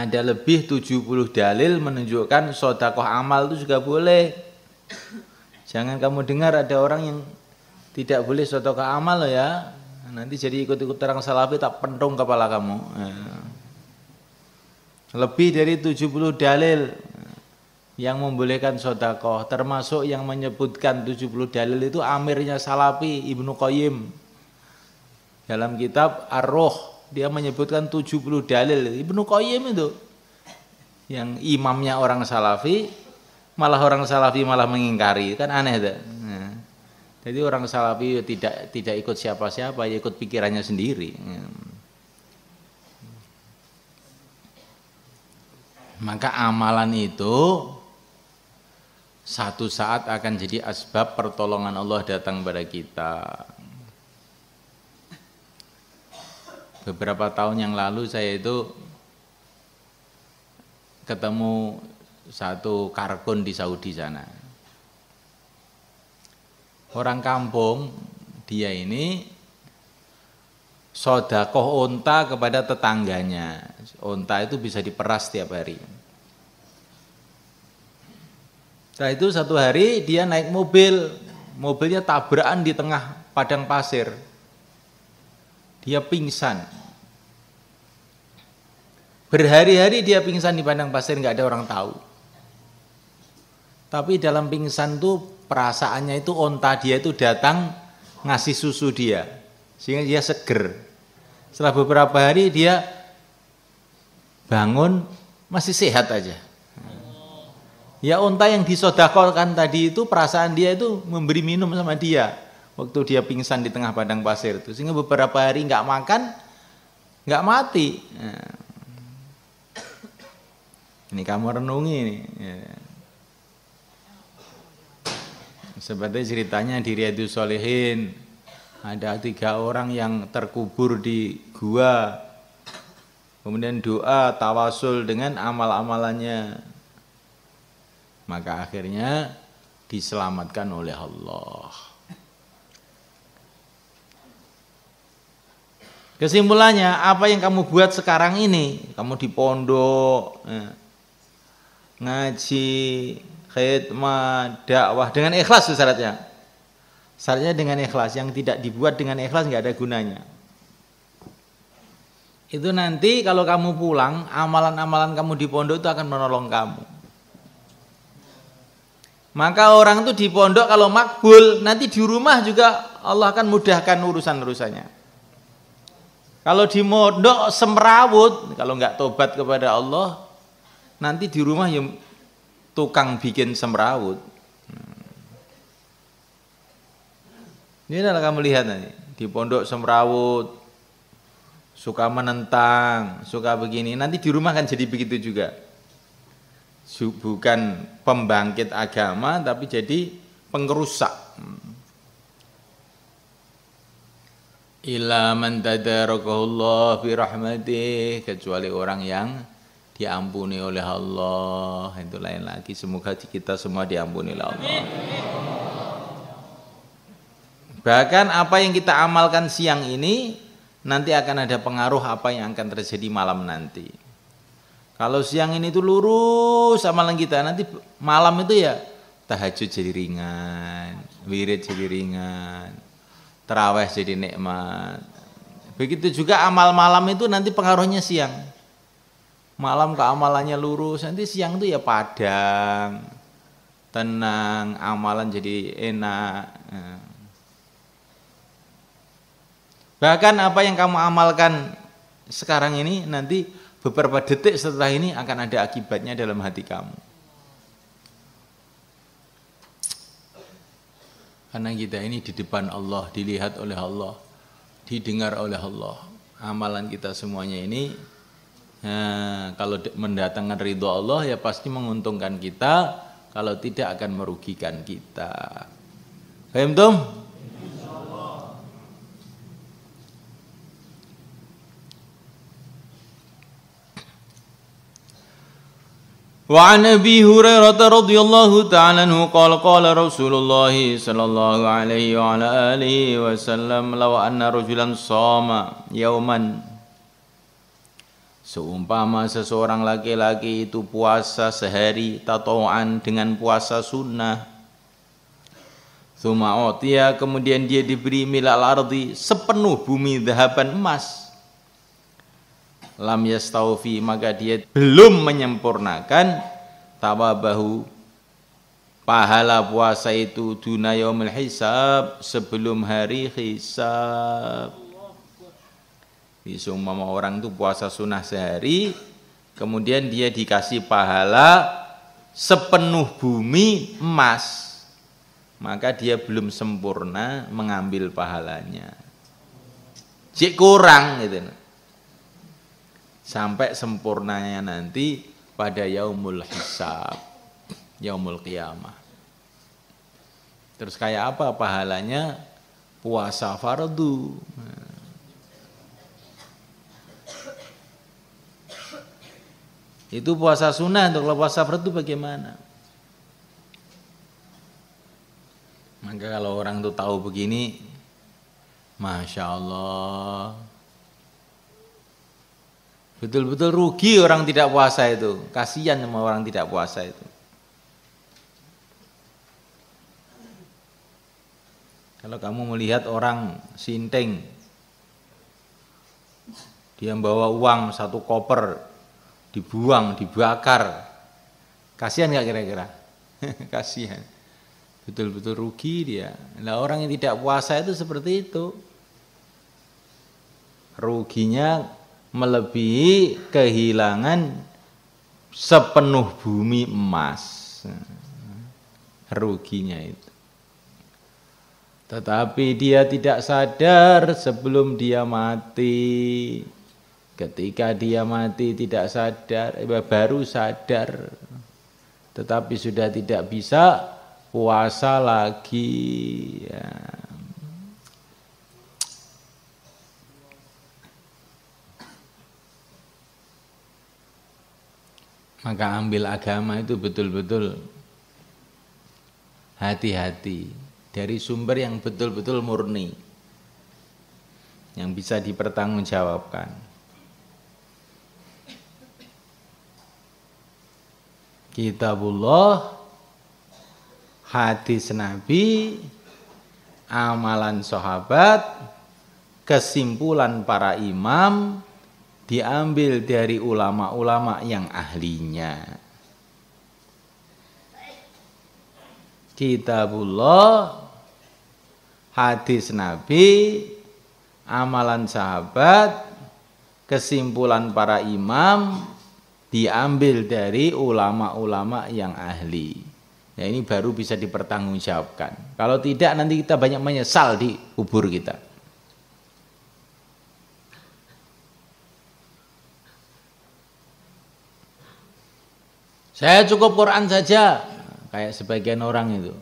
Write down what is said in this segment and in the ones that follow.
Ada lebih 70 dalil menunjukkan sedekah amal itu juga boleh. Jangan kamu dengar ada orang yang tidak boleh sedekah amal loh ya. Nanti jadi ikut-ikut orang salafi tak pentung kepala kamu. Lebih dari 70 dalil yang membolehkan sedekah, termasuk yang menyebutkan 70 dalil itu amirnya salafi Ibnu Qayyim. Dalam kitab Ar-Ruh dia menyebutkan 70 dalil. Ibnu Qayyim itu yang imamnya orang salafi, malah orang salafi malah mengingkari, kan aneh itu. Nah, jadi orang salafi tidak ikut siapa-siapa, ya ikut pikirannya sendiri. Maka amalan itu satu saat akan jadi asbab pertolongan Allah datang pada kita. Beberapa tahun yang lalu saya itu ketemu satu karkun di Saudi sana. Orang kampung, dia ini sedekah unta kepada tetangganya. Unta itu bisa diperas setiap hari. Setelah itu satu hari dia naik mobil, mobilnya tabrakan di tengah padang pasir. Dia pingsan. Berhari-hari dia pingsan di padang pasir, nggak ada orang tahu. Tapi dalam pingsan tuh perasaannya itu onta dia itu datang ngasih susu dia, sehingga dia seger. Setelah beberapa hari dia bangun masih sehat aja. Ya onta yang disedekahkan tadi itu perasaan dia itu memberi minum sama dia waktu dia pingsan di tengah padang pasir itu, sehingga beberapa hari nggak makan, nggak mati. Nah, ini kamu renungi ini. Seperti ceritanya di Riyadhus Shalihin, ada 3 orang yang terkubur di gua, kemudian doa tawasul dengan amal-amalannya, maka akhirnya diselamatkan oleh Allah. Kesimpulannya, apa yang kamu buat sekarang ini, kamu di pondok, ngaji, khidmah, dakwah dengan ikhlas itu syaratnya. Syaratnya dengan ikhlas, yang tidak dibuat dengan ikhlas nggak ada gunanya. Itu nanti kalau kamu pulang, amalan-amalan kamu di pondok itu akan menolong kamu. Maka orang itu di pondok kalau makbul, nanti di rumah juga Allah akan mudahkan urusan-urusannya. Kalau di pondok semrawut, kalau nggak tobat kepada Allah, nanti di rumah ya tukang bikin semrawut. Ini adalah kamu lihat nanti di pondok semrawut, suka menentang, suka begini, nanti di rumah kan jadi begitu juga. Bukan pembangkit agama, tapi jadi pengrusak. Illa man tadarakahullah bi rahmatih, kecuali orang yang diampuni oleh Allah. Itu lain lagi. Semoga kita semua diampuni oleh Allah. Bahkan apa yang kita amalkan siang ini nanti akan ada pengaruh apa yang akan terjadi malam nanti. Kalau siang ini tuh lurus amalan kita, nanti malam itu ya tahajud jadi ringan, wirid jadi ringan, tarawih jadi nikmat. Begitu juga amal malam itu nanti pengaruhnya siang. Malam keamalannya lurus, nanti siang itu ya padang, tenang, amalan jadi enak. Bahkan apa yang kamu amalkan sekarang ini nanti beberapa detik setelah ini akan ada akibatnya dalam hati kamu. Karena kita ini di depan Allah, dilihat oleh Allah, didengar oleh Allah. Amalan kita semuanya ini, kalau mendatangkan ridho Allah ya pasti menguntungkan kita, kalau tidak akan merugikan kita. Paham tum? Wa an Abi Hurairah radhiyallahu ta'ala anhu qala qala Rasulullah sallallahu alaihi wa ala alihi wasallam law anna rajulan shoma yauman, seumpama seseorang laki-laki itu puasa sehari tatawuan dengan puasa sunnah, tsumma utiya, kemudian dia diberi milal ardi sepenuh bumi zahaban emas, lam yastaufi, maka dia belum menyempurnakan tawabahu pahala puasa itu duna yaumil hisab, sebelum hari hisab. Seumpama orang itu puasa sunnah sehari, kemudian dia dikasih pahala sepenuh bumi emas, maka dia belum sempurna mengambil pahalanya, cik kurang gitu. Sampai sempurnanya nanti pada yaumul hisab, yaumul qiyamah. Terus kayak apa pahalanya? Puasa fardu. Itu puasa sunnah, untuk puasa fardu bagaimana? Maka kalau orang itu tahu begini, Masya Allah, betul-betul rugi orang tidak puasa itu. Kasihan sama orang tidak puasa itu. Kalau kamu melihat orang sinting, dia bawa uang 1 koper, dibuang, dibakar, kasihan nggak kira-kira? Kasihan, betul-betul rugi dia. Nah, orang yang tidak puasa itu seperti itu, ruginya melebihi kehilangan sepenuh bumi emas, ruginya itu. Tetapi dia tidak sadar sebelum dia mati. Ketika dia mati tidak sadar, baru sadar, tetapi sudah tidak bisa puasa lagi ya. Maka ambil agama itu betul-betul hati-hati, dari sumber yang betul-betul murni, yang bisa dipertanggungjawabkan. Kitabullah, hadis Nabi, amalan sahabat, kesimpulan para imam, diambil dari ulama-ulama yang ahlinya. Kitabullah, hadis Nabi, amalan sahabat, kesimpulan para imam, diambil dari ulama-ulama yang ahli. Ya, ini baru bisa dipertanggungjawabkan. Kalau tidak nanti kita banyak menyesal di kubur kita. Saya cukup Quran saja, kayak sebagian orang itu,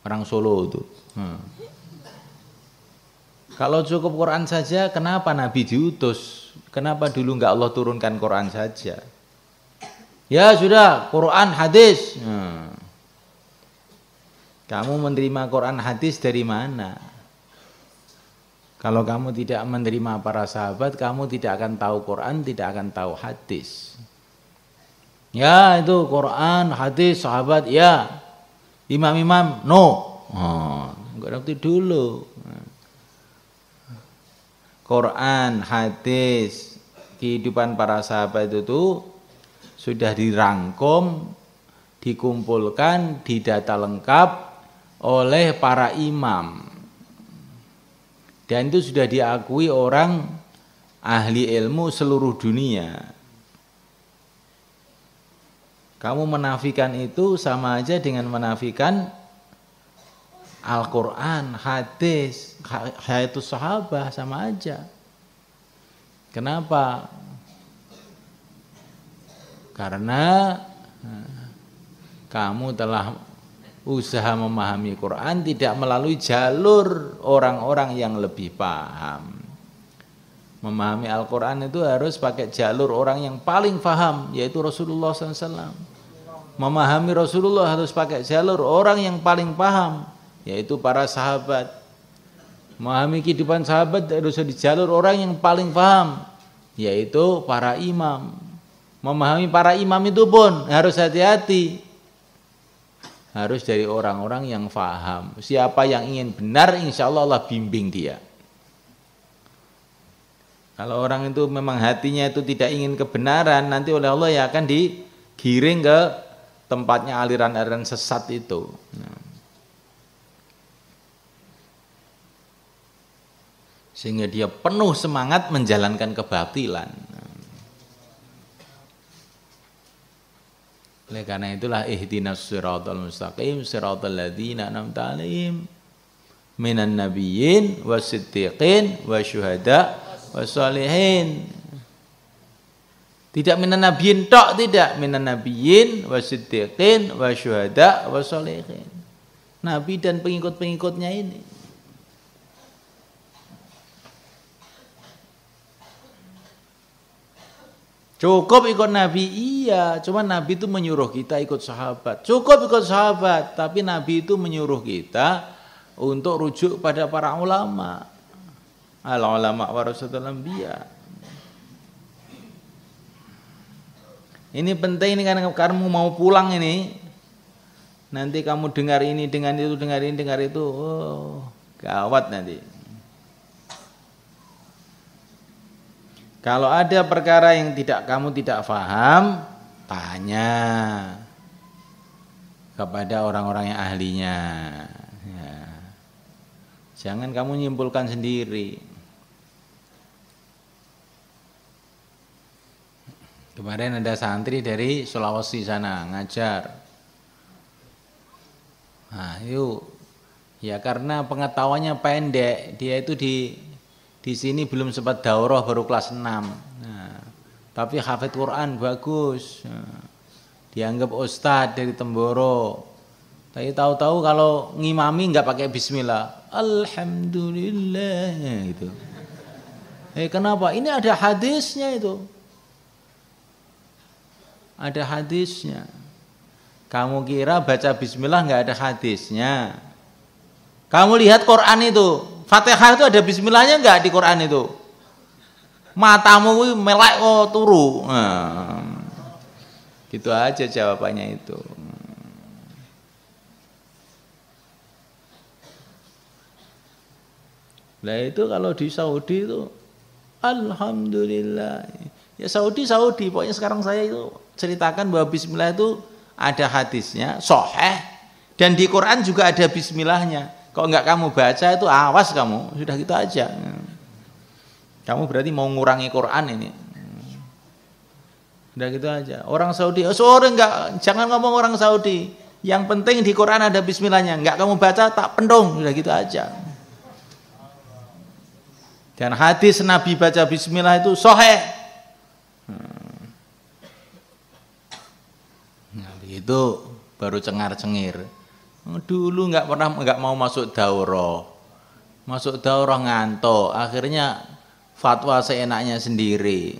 orang Solo itu. Kalau cukup Quran saja, kenapa Nabi diutus? Kenapa dulu enggak Allah turunkan Quran saja? Ya sudah, Quran, hadis. Kamu menerima Quran, hadis dari mana? Kalau kamu tidak menerima para sahabat, kamu tidak akan tahu Quran, tidak akan tahu hadis. Ya itu Quran, hadis, sahabat, ya. Imam-imam, no. Enggak ngerti dulu. Quran, hadis, kehidupan para sahabat itu sudah dirangkum, dikumpulkan, didata lengkap oleh para imam. Dan itu sudah diakui orang ahli ilmu seluruh dunia. Kamu menafikan itu sama aja dengan menafikan Al-Quran, hadis, hayatus sahabah, sama aja. Kenapa? Karena kamu telah usaha memahami Quran tidak melalui jalur orang-orang yang lebih paham. Memahami Al-Quran itu harus pakai jalur orang yang paling paham, yaitu Rasulullah SAW. Memahami Rasulullah harus pakai jalur orang yang paling paham, yaitu para sahabat. Memahami kehidupan sahabat harus di jalur orang yang paling paham, yaitu para imam. Memahami para imam itu pun harus hati-hati. Harus dari orang-orang yang faham. Siapa yang ingin benar, insya Allah Allah bimbing dia. Kalau orang itu memang hatinya itu tidak ingin kebenaran, nanti oleh Allah ya akan digiring ke tempatnya aliran-aliran sesat itu. Sehingga dia penuh semangat menjalankan kebatilan. Oleh karena itulah ihdinas siratal mustaqim siratal ladzina an'amta 'alaihim minan nabiyyin wasiddiqin wasyuhada wassalihin. Tidak minan nabiyyin tok, tidak, minan nabiyyin wasiddiqin wasyuhada wassalihin. Nabi dan pengikut-pengikutnya ini. Cukup ikut Nabi, iya. Cuma Nabi itu menyuruh kita ikut sahabat. Cukup ikut sahabat, tapi Nabi itu menyuruh kita untuk rujuk pada para ulama. Al-ulama warasatul anbiya. Ini penting ini karena kamu mau pulang ini. Nanti kamu dengar ini, dengar itu, dengar ini, dengar itu. Oh, gawat nanti. Kalau ada perkara yang kamu tidak paham, tanya kepada orang-orang yang ahlinya. Ya. Jangan kamu nyimpulkan sendiri. Kemarin ada santri dari Sulawesi sana ngajar. Nah, itu ya karena pengetahuannya pendek, dia itu di sini belum sempat daurah, baru kelas 6. Nah, tapi hafid Quran bagus. Nah, dianggap ustadz dari Temboro. Tapi tahu-tahu kalau ngimami nggak pakai bismillah. Alhamdulillah gitu. Kenapa? Ini ada hadisnya itu. Ada hadisnya. Kamu kira baca bismillah nggak ada hadisnya? Kamu lihat Quran itu. Fatihah itu ada bismillahnya enggak di Quran itu? Matamu melek kok turu. Nah, gitu aja jawabannya itu. Nah itu kalau di Saudi itu alhamdulillah. Ya Saudi, pokoknya sekarang saya itu ceritakan bahwa bismillah itu ada hadisnya, sahih, dan di Quran juga ada bismillahnya. Kalau enggak kamu baca itu awas kamu, sudah gitu aja. Kamu berarti mau ngurangi Quran ini. Sudah gitu aja. Orang Saudi, enggak, jangan ngomong orang Saudi. Yang penting di Quran ada bismillahnya. Enggak kamu baca tak pendung, sudah gitu aja. Dan hadis Nabi baca bismillah itu sahih. Nah, itu baru cengar-cengir. Dulu nggak mau masuk daurah ngantuk, akhirnya fatwa seenaknya sendiri.